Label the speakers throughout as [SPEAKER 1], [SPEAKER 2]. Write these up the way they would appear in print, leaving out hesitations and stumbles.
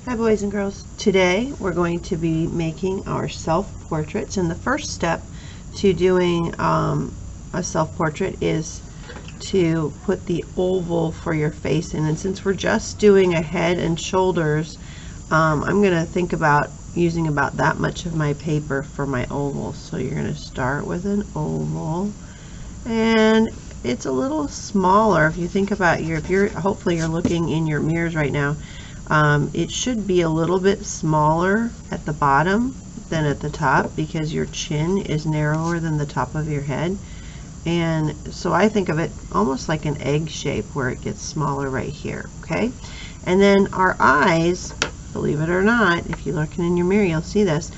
[SPEAKER 1] Hi boys and girls. Today we're going to be making our self-portraits, and the first step to doing a self-portrait is to put the oval for your face in. And since we're just doing a head and shoulders, I'm going to think about using about that much of my paper for my oval. So you're going to start with an oval, and it's a little smaller. If you think about hopefully you're looking in your mirrors right now. It should be a little bit smaller at the bottom than at the top because your chin is narrower than the top of your head. And so I think of it almost like an egg shape where it gets smaller right here, okay? And then our eyes, believe it or not, if you're looking in your mirror, you'll see this.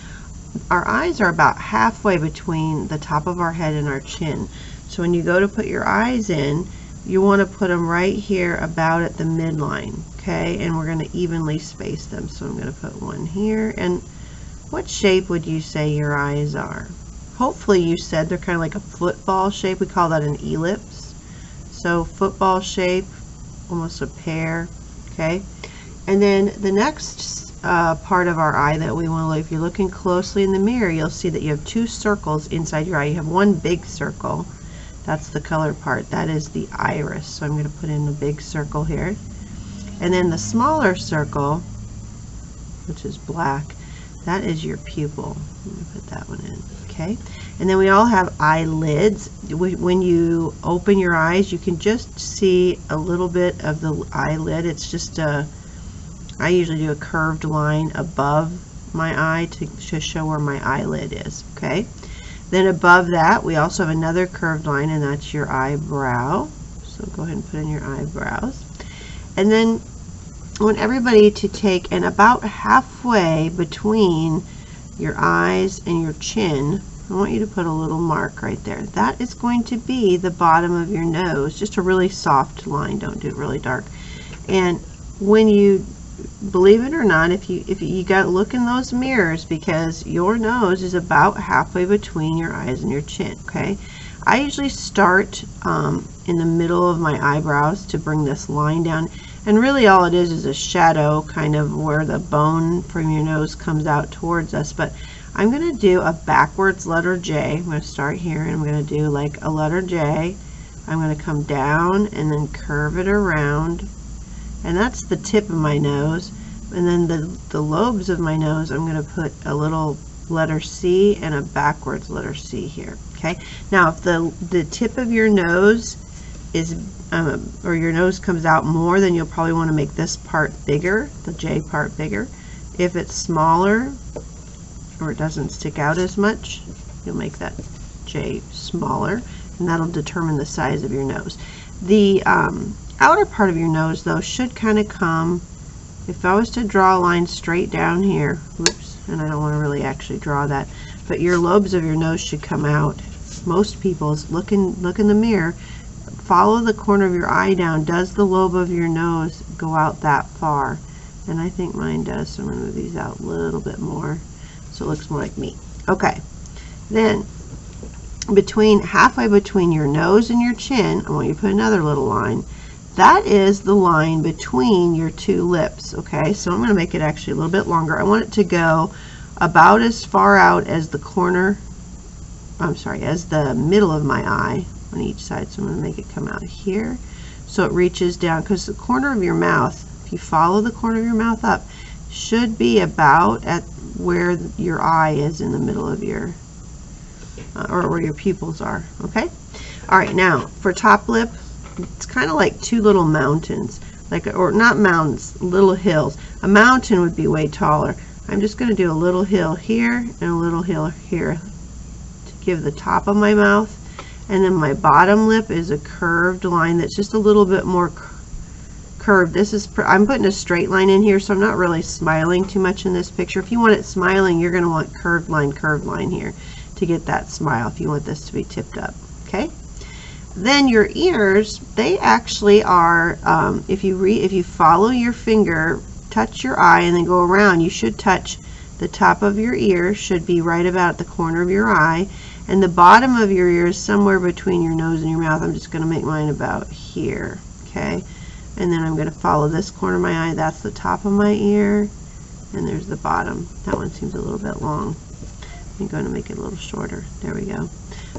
[SPEAKER 1] Our eyes are about halfway between the top of our head and our chin. So when you go to put your eyes in, you want to put them right here about at the midline, okay? And we're going to evenly space them. So I'm going to put one here. And what shape would you say your eyes are? Hopefully you said they're kind of like a football shape. We call that an ellipse. So football shape, almost a pear, okay? And then the next part of our eye that we want to look, if you're looking closely in the mirror, you'll see that you have two circles inside your eye. You have one big circle. That's the color part. That is the iris. So I'm going to put in a big circle here. And then the smaller circle, which is black, that is your pupil. I'm going to put that one in. Okay. And then we all have eyelids. When you open your eyes, you can just see a little bit of the eyelid. It's just I usually do a curved line above my eye to show where my eyelid is. Okay. Then above that, we also have another curved line, and that's your eyebrow. So go ahead and put in your eyebrows. And then I want everybody to take, and about halfway between your eyes and your chin, I want you to put a little mark right there. That is going to be the bottom of your nose, just a really soft line. Don't do it really dark. And when you, believe it or not, if you got to look in those mirrors, because your nose is about halfway between your eyes and your chin, okay? I usually start in the middle of my eyebrows to bring this line down, and really all it is a shadow kind of where the bone from your nose comes out towards us. But I'm going to do a backwards letter J. I'm going to start here, and I'm going to do like a letter J. I'm going to come down and then curve it around, and that's the tip of my nose. And then the lobes of my nose, I'm going to put a little letter C and a backwards letter C here. Okay. Now, if the tip of your nose is or your nose comes out more, then you'll probably want to make this part bigger, the J part bigger. If it's smaller or it doesn't stick out as much, you'll make that J smaller, and that'll determine the size of your nose. The outer part of your nose, though, should kind of come, if I was to draw a line straight down here, whoops, and I don't want to really actually draw that, but your lobes of your nose should come out. Most people's look in the mirror, follow the corner of your eye down. Does the lobe of your nose go out that far? And I think mine does, so I'm going to move these out a little bit more so it looks more like me. Okay, then halfway between your nose and your chin, I want you to put another little line. That is the line between your two lips, okay? So I'm going to make it actually a little bit longer. I want it to go about as far out as the corner, as the middle of my eye on each side. So I'm going to make it come out here so it reaches down, because the corner of your mouth, if you follow the corner of your mouth up, should be about at where your eye is in the middle of your, or where your pupils are, okay? All right, now for top lip, it's kind of like two little mountains, or not mountains, little hills. A mountain would be way taller. I'm just going to do a little hill here and a little hill here to give the top of my mouth. And then my bottom lip is a curved line that's just a little bit more curved. I'm putting a straight line in here, so I'm not really smiling too much in this picture. If you want it smiling, you're going to want curved line here to get that smile if you want this to be tipped up, okay? Then your ears, they actually are, if you follow your finger, touch your eye and then go around, you should touch the top of your ear, should be right about the corner of your eye, and the bottom of your ear is somewhere between your nose and your mouth. I'm just going to make mine about here, okay? And then I'm going to follow this corner of my eye, that's the top of my ear, And there's the bottom. That one seems a little bit long. I'm going to make it a little shorter. There we go.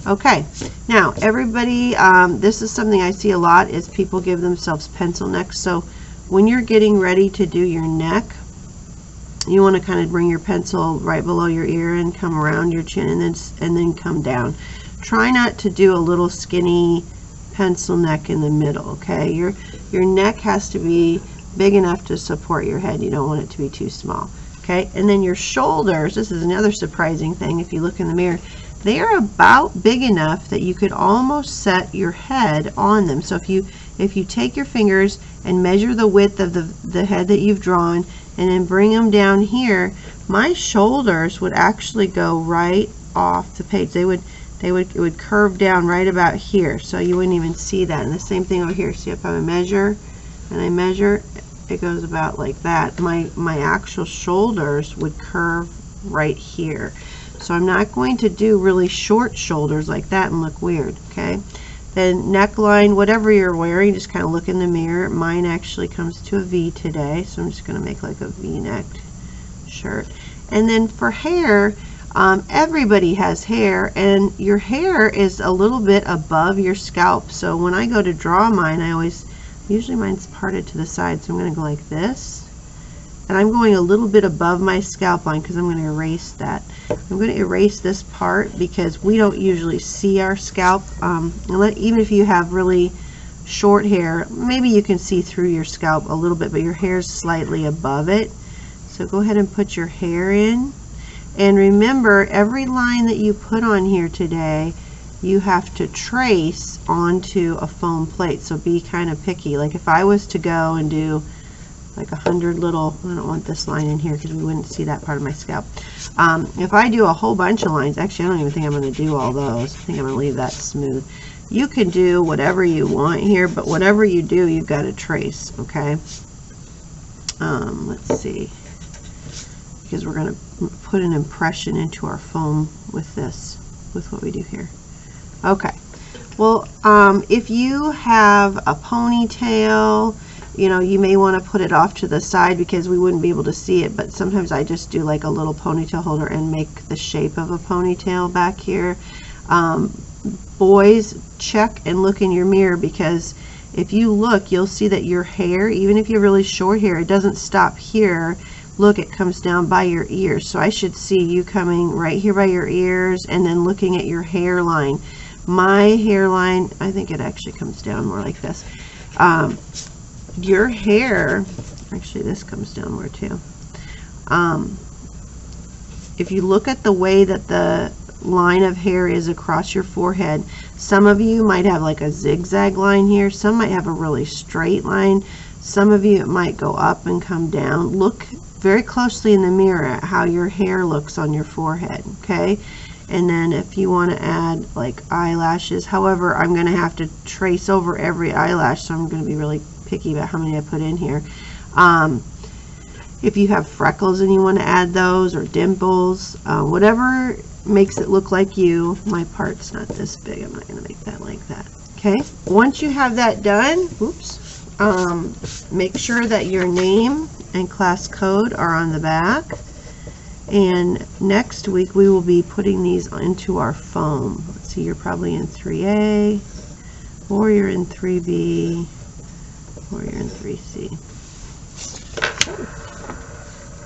[SPEAKER 1] Okay, now everybody, this is something I see a lot, is people give themselves pencil necks. So when you're getting ready to do your neck, you want to kind of bring your pencil right below your ear and come around your chin, and then come down. Try not to do a little skinny pencil neck in the middle, okay? Your neck has to be big enough to support your head. You don't want it to be too small, okay? And then your shoulders, this is another surprising thing if you look in the mirror, they are about big enough that you could almost set your head on them. So if you take your fingers and measure the width of the head that you've drawn and then bring them down here, my shoulders would actually go right off the page. It would curve down right about here, so you wouldn't even see that. And the same thing over here. See, if I measure and I measure, it goes about like that. My actual shoulders would curve right here. So I'm not going to do really short shoulders like that and look weird, okay? Then neckline, whatever you're wearing, just kind of look in the mirror. Mine actually comes to a V today, so I'm just going to make like a V-necked shirt. And then for hair, everybody has hair, and your hair is a little bit above your scalp. So when I go to draw mine, usually mine's parted to the side, so I'm going to go like this. And I'm going a little bit above my scalp line because I'm going to erase that. I'm going to erase this part because we don't usually see our scalp. Even if you have really short hair, maybe you can see through your scalp a little bit, but your hair is slightly above it. So go ahead and put your hair in. And remember, every line that you put on here today, you have to trace onto a foam plate. So be kind of picky. Like if I was to go and do like 100 little, I don't want this line in here because we wouldn't see that part of my scalp. If I do a whole bunch of lines, actually I don't even think I'm going to do all those. I think I'm going to leave that smooth. You can do whatever you want here, but whatever you do, you've got to trace, okay? Let's see, because we're going to put an impression into our foam with this, with what we do here. Okay, well, if you have a ponytail, you know, you may want to put it off to the side because we wouldn't be able to see it, but sometimes I just do like a little ponytail holder and make the shape of a ponytail back here. Boys, check and look in your mirror, because if you look, you'll see that your hair, even if you have really short hair, it doesn't stop here. Look, it comes down by your ears. So I should see you coming right here by your ears and then looking at your hairline. My hairline, I think it actually comes down more like this. Your hair, actually this comes down more too. If you look at the way that the line of hair is across your forehead, some of you might have like a zigzag line here, some might have a really straight line, some of you it might go up and come down. Look very closely in the mirror at how your hair looks on your forehead, okay? And then if you want to add like eyelashes, however, I'm going to have to trace over every eyelash, so I'm going to be really picky about how many I put in here. If you have freckles and you want to add those, or dimples, whatever makes it look like you. My part's not this big, I'm not going to make that like that. Okay, once you have that done, make sure that your name and class code are on the back. And next week we will be putting these into our foam. Let's see, you're probably in 3A, or you're in 3B, or you're in 3C.